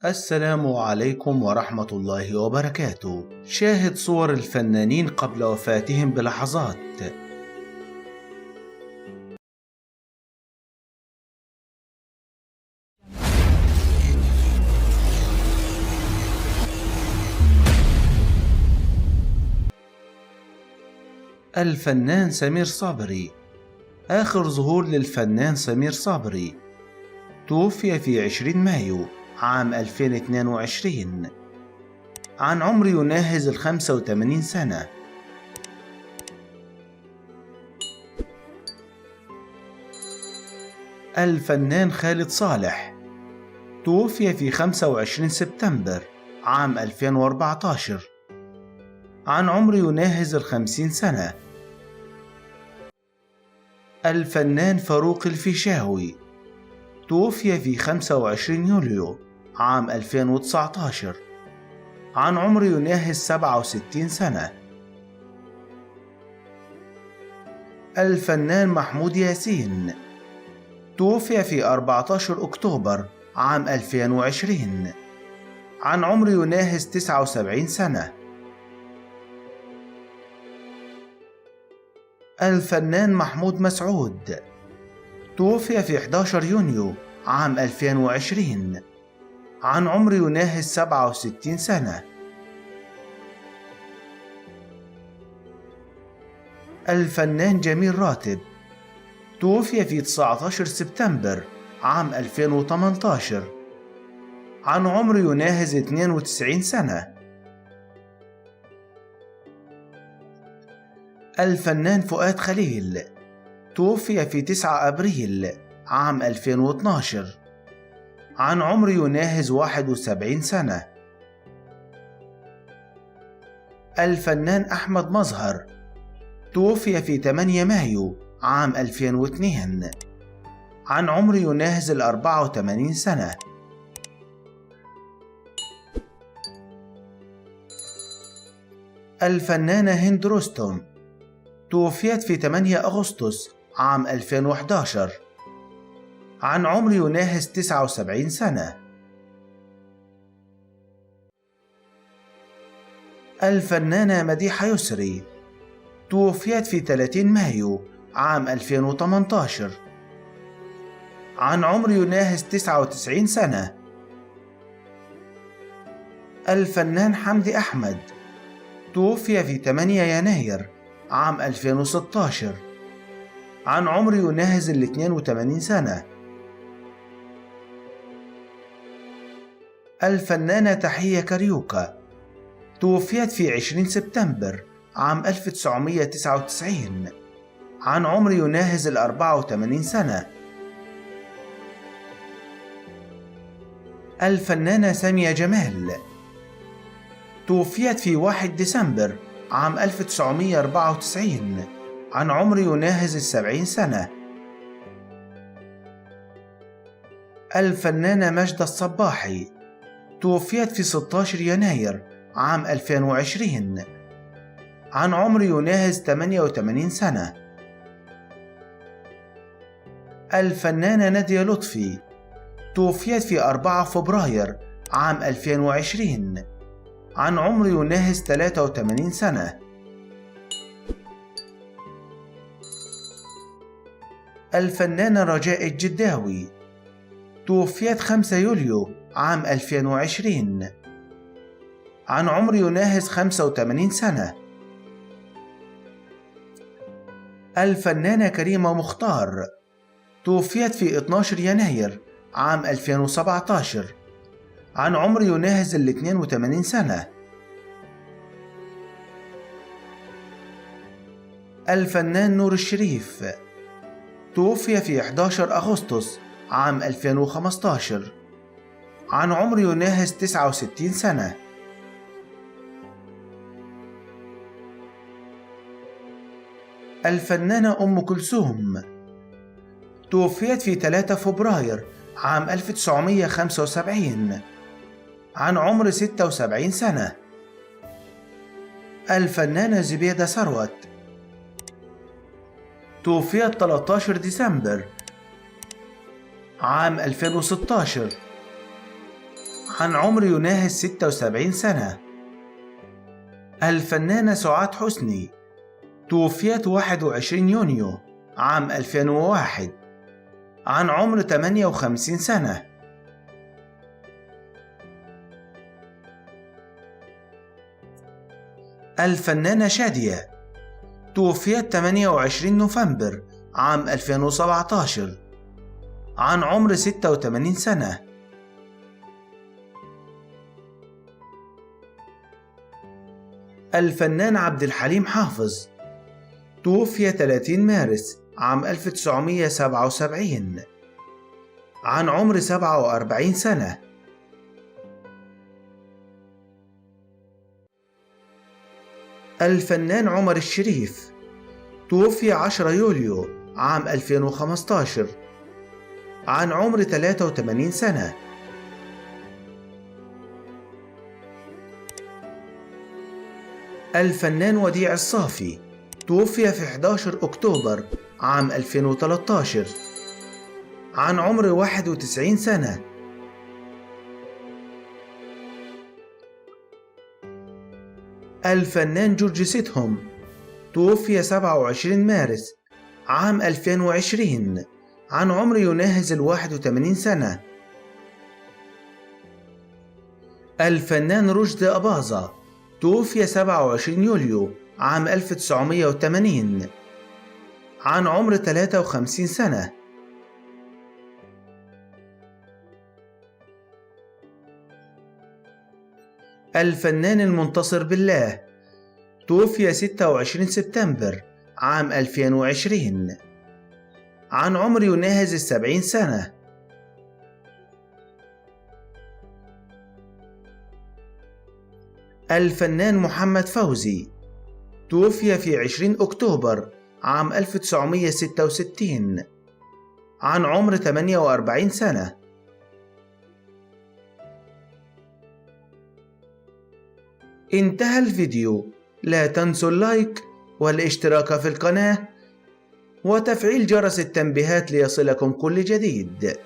السلام عليكم ورحمة الله وبركاته. شاهد صور الفنانين قبل وفاتهم بلحظات. الفنان سمير صابري. آخر ظهور للفنان سمير صابري توفي في 20 مايو عام 2022 عن عمر يناهز 85 سنة. الفنان خالد صالح توفي في 25 سبتمبر عام 2014 عن عمر يناهز 50 سنة. الفنان فاروق الفيشاوي توفي في 25 يوليو عام 2019 عن عمر يناهز 67 سنة. الفنان محمود ياسين توفي في 14 أكتوبر عام 2020 عن عمر يناهز 79 سنة. الفنان محمود مسعود توفي في 11 يونيو عام 2020 عن عمر يناهز 67 سنة. الفنان جميل راتب توفي في 19 سبتمبر عام 2018 عن عمر يناهز 92 سنة. الفنان فؤاد خليل توفي في 9 أبريل عام 2012 عن عمر يناهز 71 سنة. الفنان أحمد مظهر توفي في 8 مايو عام 2002 عن عمر يناهز 84 سنة. الفنانة هند رستم توفيت في 8 أغسطس عام 2011 عن عمر يناهز 79 سنة. الفنانة مديحة يسري توفيت في 30 مايو عام 2018 عن عمر يناهز 99 سنة. الفنان حمدي أحمد توفي في 8 يناير عام 2016 عن عمر يناهز 82 سنة. الفنانة تحية كاريوكا توفيت في 20 سبتمبر عام 1999 عن عمر يناهز 84 سنة. الفنانة سامية جمال توفيت في 1 ديسمبر عام 1994 عن عمر يناهز 70 سنة. الفنانة ماجدة الصباحي توفيت في 16 يناير عام 2020 عن عمر يناهز 88 سنة. الفنانة نادية لطفي توفيت في 4 فبراير عام 2020 عن عمر يناهز 83 سنة. الفنانة رجاء الجداوي توفيت 5 يوليو عام 2020 عن عمر يناهز 85 سنة. الفنانة كريمة مختار توفيت في 12 يناير عام 2017 عن عمر يناهز 82 سنة. الفنان نور الشريف توفي في 11 أغسطس عام 2015 عن عمر يناهز 69 سنة. الفنانة أم كلثوم توفيت في 3 فبراير عام 1975 عن عمر 76 سنة. الفنانة زبيدة ثروت توفيت 13 ديسمبر عام 2016 عن عمر يناهز 76 سنة. الفنانة سعاد حسني توفيت 21 يونيو عام 2001 عن عمر 58 سنة. الفنانة شادية توفيت 28 نوفمبر عام 2017 عن عمر 86 سنة. الفنان عبد الحليم حافظ توفي 30 مارس عام 1977 عن عمر 47 سنة. الفنان عمر الشريف توفي 10 يوليو عام 2015 عن عمر 83 سنة. الفنان وديع الصافي توفي في 11 أكتوبر عام 2013 عن عمر 91 سنة. الفنان جورج سيتهم توفي 27 مارس عام 2020 عن عمر يناهز 81 سنة. الفنان رشدي أباظة توفي 27 يوليو عام 1980 عن عمر 53 سنة. الفنان المنتصر بالله توفي 26 سبتمبر عام 2020 عن عمر يناهز 70 سنة. الفنان محمد فوزي توفي في 20 أكتوبر عام 1966 عن عمر 48 سنة. انتهى الفيديو، لا تنسوا اللايك والاشتراك في القناة وتفعيل جرس التنبيهات ليصلكم كل جديد.